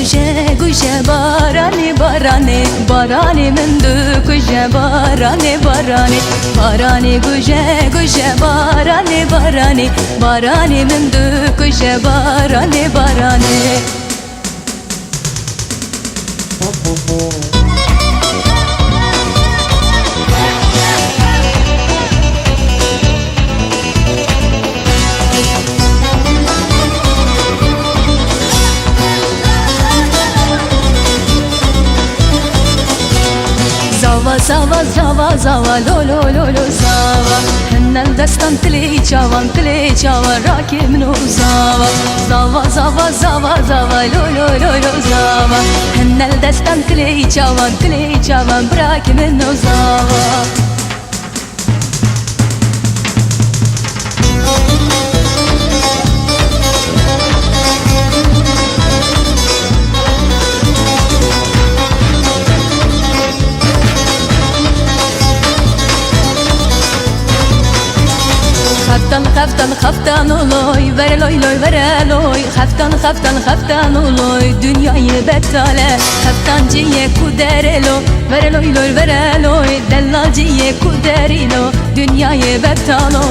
guje guje barani barani barani min dökuje barani barani barani guje guje barani barani barani min dökuje barani barani. Zava zava zava lo lo lo lo zava Hennel destan tili çava rakim no zava Zava zava zava zava lo lo lo lo zava Hennel destan tili çava rakim no zava. Xaftan oloy ver loy loy ver loy xaftan oloy dünyayı bettale xaftanciye kuderelo ver loy loy ver loy dellalciye kuderilo dünyayı bettalo.